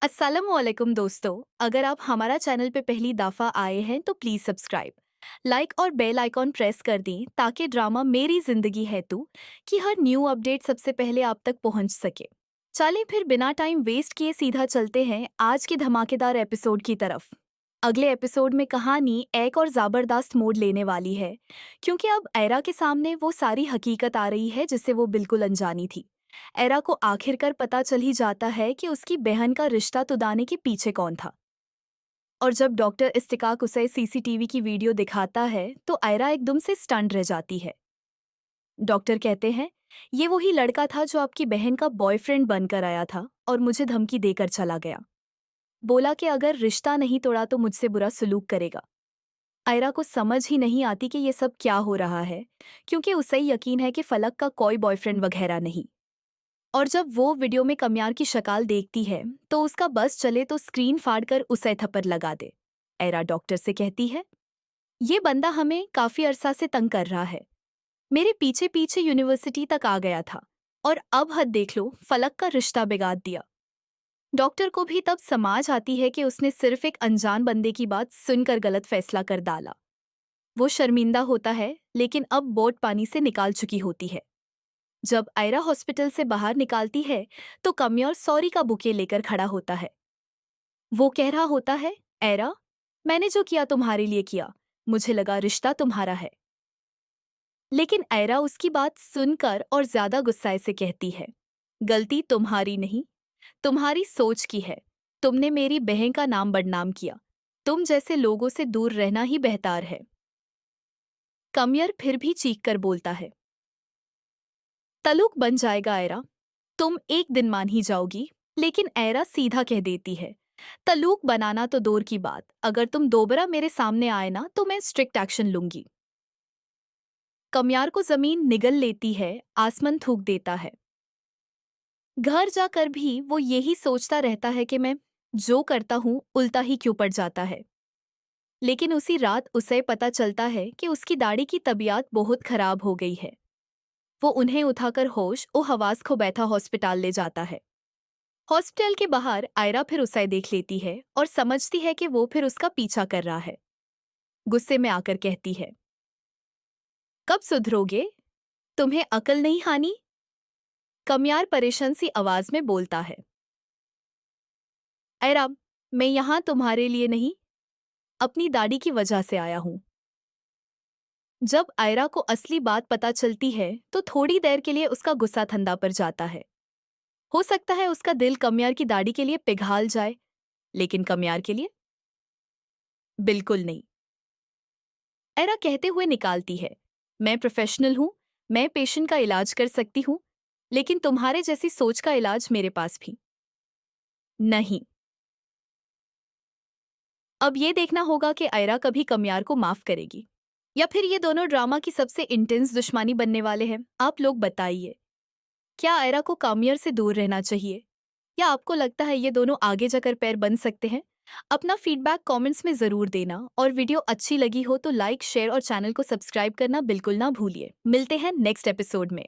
अस्सलामुअलैकुम दोस्तों। अगर आप हमारा चैनल पे पहली दफ़ा आए हैं तो प्लीज़ सब्सक्राइब, लाइक और बेल आइकॉन प्रेस कर दें ताकि ड्रामा मेरी ज़िंदगी है तू की हर न्यू अपडेट सबसे पहले आप तक पहुंच सके। चलें फिर बिना टाइम वेस्ट किए सीधा चलते हैं आज के धमाकेदार एपिसोड की तरफ। अगले एपिसोड में कहानी एक और ज़बरदस्त मोड़ लेने वाली है, क्योंकि अब एरा के सामने वो सारी हकीकत आ रही है जिससे वो बिल्कुल अनजानी थी। एरा को आखिरकार पता चल ही जाता है कि उसकी बहन का रिश्ता तुड़ाने के पीछे कौन था। और जब डॉक्टर इस्तिकाक उसे सीसीटीवी की वीडियो दिखाता है तो एरा एकदम से स्टन रह जाती है। डॉक्टर कहते हैं, ये वही लड़का था जो आपकी बहन का बॉयफ्रेंड बनकर आया था और मुझे धमकी देकर चला गया। बोला कि अगर रिश्ता नहीं तोड़ा तो मुझसे बुरा सलूक करेगा। आयरा को समझ ही नहीं आती कि ये सब क्या हो रहा है, क्योंकि उसे यकीन है कि फलक का कोई बॉयफ्रेंड वगैरह नहीं। और जब वो वीडियो में कम्यार की शक्ल देखती है तो उसका बस चले तो स्क्रीन फाड़कर उसे थप्पड़ लगा दे। एरा डॉक्टर से कहती है, ये बंदा हमें काफी अरसा से तंग कर रहा है, मेरे पीछे पीछे यूनिवर्सिटी तक आ गया था और अब हद देख लो, फलक का रिश्ता बिगाड़ दिया। डॉक्टर को भी तब समझ आती है कि उसने सिर्फ एक अनजान बंदे की बात सुनकर गलत फैसला कर डाला। वो शर्मिंदा होता है लेकिन अब बोट पानी से निकाल चुकी होती है। जब आयरा हॉस्पिटल से बाहर निकालती है तो कमयोर सॉरी का बुके लेकर खड़ा होता है। वो कह रहा होता है, एरा, मैंने जो किया तुम्हारे लिए किया, मुझे लगा रिश्ता तुम्हारा है। लेकिन एरा उसकी बात सुनकर और ज्यादा गुस्साए से कहती है, गलती तुम्हारी नहीं, तुम्हारी सोच की है। तुमने मेरी बहन का नाम बदनाम किया। तुम जैसे लोगों से दूर रहना ही बेहतर है। कमियर फिर भी चीख कर बोलता है, तलुक बन जाएगा एरा, तुम एक दिन मान ही जाओगी। लेकिन एरा सीधा कह देती है, तलूक बनाना तो दूर की बात, अगर तुम दोबारा मेरे सामने आए ना तो मैं स्ट्रिक्ट एक्शन लूंगी। कमयार को जमीन निगल लेती है, आसमान थूक देता है। घर जाकर भी वो यही सोचता रहता है कि मैं जो करता हूँ उल्टा ही क्यों पड़ जाता है। लेकिन उसी रात उसे पता चलता है कि उसकी दाढ़ी की तबीयत बहुत खराब हो गई है। वो उन्हें उठाकर होश ओ हवास खो बैठा हॉस्पिटल ले जाता है। हॉस्पिटल के बाहर आयरा फिर उसे देख लेती है और समझती है कि वो फिर उसका पीछा कर रहा है। गुस्से में आकर कहती है, कब सुधरोगे? तुम्हें अकल नहीं हानी? कमियार परेशान सी आवाज में बोलता है, आयरा, मैं यहां तुम्हारे लिए नहीं, अपनी दाढ़ी की वजह से आया हूं। जब आयरा को असली बात पता चलती है तो थोड़ी देर के लिए उसका गुस्सा ठंडा पड़ जाता है। हो सकता है उसका दिल कमियार की दाढ़ी के लिए पिघल जाए, लेकिन कमियार के लिए बिल्कुल नहीं। एरा कहते हुए निकालती है, मैं प्रोफेशनल हूं, मैं पेशेंट का इलाज कर सकती हूं, लेकिन तुम्हारे जैसी सोच का इलाज मेरे पास भी नहीं। अब ये देखना होगा कि आयरा कभी कमियार को माफ करेगी या फिर ये दोनों ड्रामा की सबसे इंटेंस दुश्मनी बनने वाले हैं। आप लोग बताइए, क्या आयरा को कामियर से दूर रहना चाहिए या आपको लगता है ये दोनों आगे जाकर पैर बन सकते हैं? अपना फीडबैक कमेंट्स में ज़रूर देना और वीडियो अच्छी लगी हो तो लाइक, शेयर और चैनल को सब्सक्राइब करना बिल्कुल ना भूलिए। मिलते हैं नेक्स्ट एपिसोड में।